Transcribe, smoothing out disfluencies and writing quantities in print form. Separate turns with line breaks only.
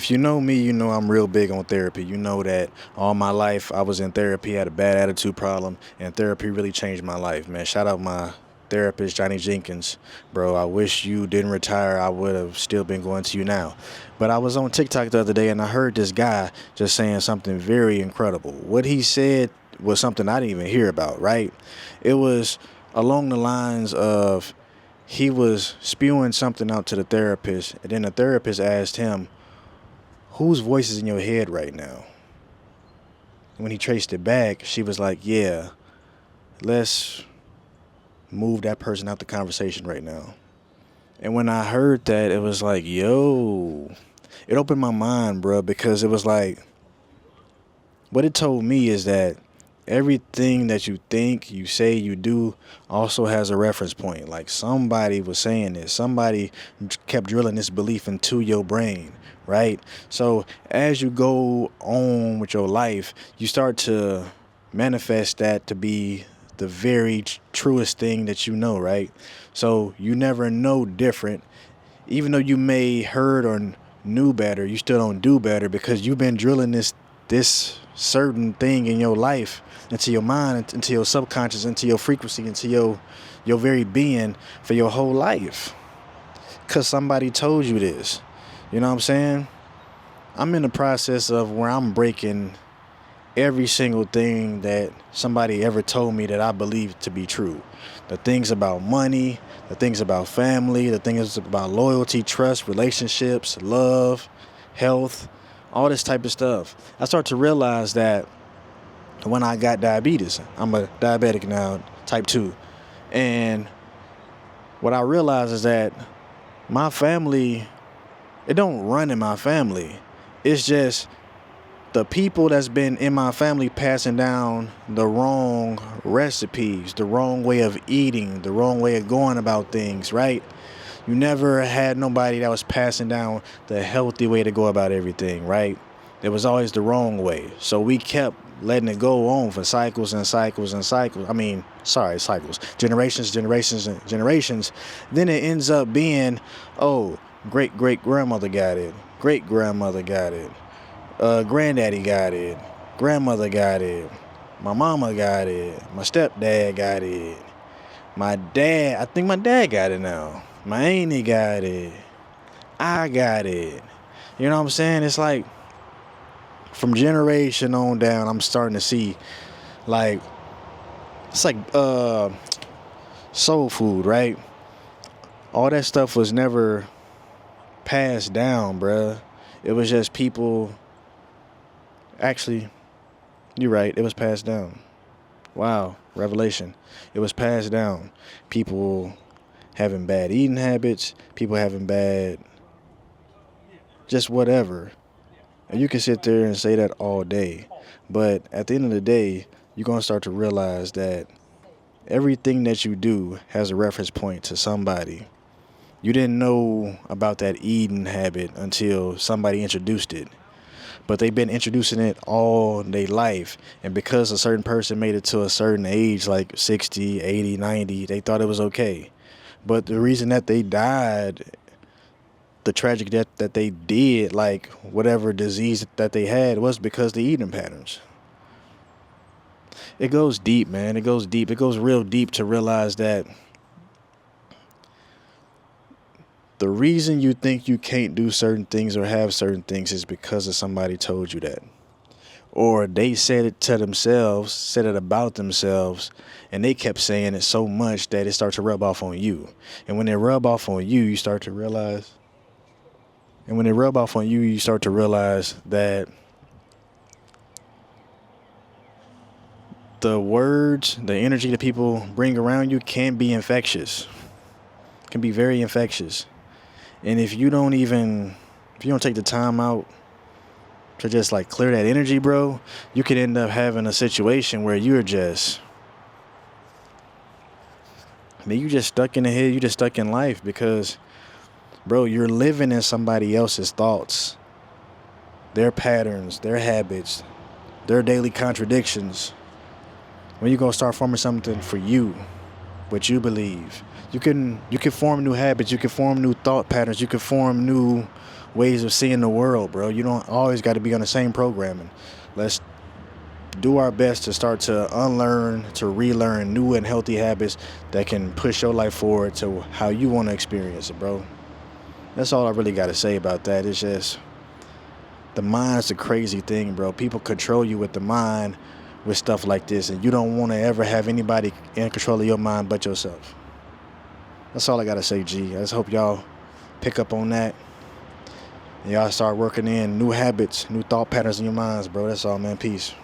If you know me, you know I'm real big on therapy. You know that all my life I was in therapy, had a bad attitude problem, and therapy really changed my life, man. Shout out my therapist, Johnny Jenkins. Bro, I wish you didn't retire. I would have still been going to you now. But I was on TikTok the other day and I heard this guy just saying something very incredible. What he said was something I didn't even hear about, right? It was along the lines of he was spewing something out to the therapist, and then the therapist asked him, whose voice is in your head right now? When he traced it back, she was like, yeah, let's move that person out the conversation right now. And when I heard that, it was like, yo, it opened my mind, bro, because it was like, what it told me is that everything that you think, you say, you do also has a reference point. Like somebody was saying this, somebody kept drilling this belief into your brain, right? So as you go on with your life, you start to manifest that to be the very truest thing that you know, right? So you never know different. Even though you may heard or knew better, you still don't do better because you've been drilling this certain thing in your life into your mind, into your subconscious, into your frequency, into your very being for your whole life. Cause somebody told you this. You know what I'm saying? I'm in the process of where I'm breaking every single thing that somebody ever told me that I believe to be true. The things about money, the things about family, the things about loyalty, trust, relationships, love, health, all this type of stuff. I start to realize that when I got diabetes, I'm a diabetic now, type 2. And what I realized is that my family, it don't run in my family. It's just the people that's been in my family passing down the wrong recipes, the wrong way of eating, the wrong way of going about things, right? You never had nobody that was passing down the healthy way to go about everything, right? It was always the wrong way. So we kept letting it go on for cycles and cycles and cycles. Cycles. Generations and generations. Then it ends up being, oh, great-great-grandmother got it. Great-grandmother got it. Granddaddy got it. Grandmother got it. My mama got it. My stepdad got it. I think my dad got it now. My auntie got it. I got it. You know what I'm saying? It's like from generation on down, I'm starting to see like it's like soul food, right? All that stuff was never passed down, bruh. It was just people. Actually, you're right. It was passed down. Wow, revelation. It was passed down. People having bad eating habits, people having bad just whatever. And you can sit there and say that all day. But at the end of the day, you're going to start to realize that everything that you do has a reference point to somebody. You didn't know about that eating habit until somebody introduced it. But they've been introducing it all their life. And because a certain person made it to a certain age, like 60, 80, 90, they thought it was okay. But the reason that they died, the tragic death that they did, like whatever disease that they had, was because the eating patterns. It goes deep, man. It goes deep. It goes real deep to realize that the reason you think you can't do certain things or have certain things is because of somebody told you that. Or they said it to themselves, said it about themselves, and they kept saying it so much that it started to rub off on you. And when they rub off on you, you start to realize, that the words, the energy that people bring around you can be infectious, can be very infectious. And if you don't take the time out to just like clear that energy, bro, you could end up having a situation where you're just, you just stuck in the head, you just stuck in life because, bro, you're living in somebody else's thoughts, their patterns, their habits, their daily contradictions. When you gonna start forming something for you, what you believe, you can form new habits, you can form new thought patterns, you can form new ways of seeing the world, bro. You don't always got to be on the same programming. Let's do our best to start to unlearn, to relearn new and healthy habits that can push your life forward to how you want to experience it, bro. That's all I really got to say about that. It's just the mind's a crazy thing, bro. People control you with the mind with stuff like this, and you don't want to ever have anybody in control of your mind but yourself. That's all I got to say, G. I just hope y'all pick up on that. And y'all start working in new habits, new thought patterns in your minds, bro. That's all, man. Peace.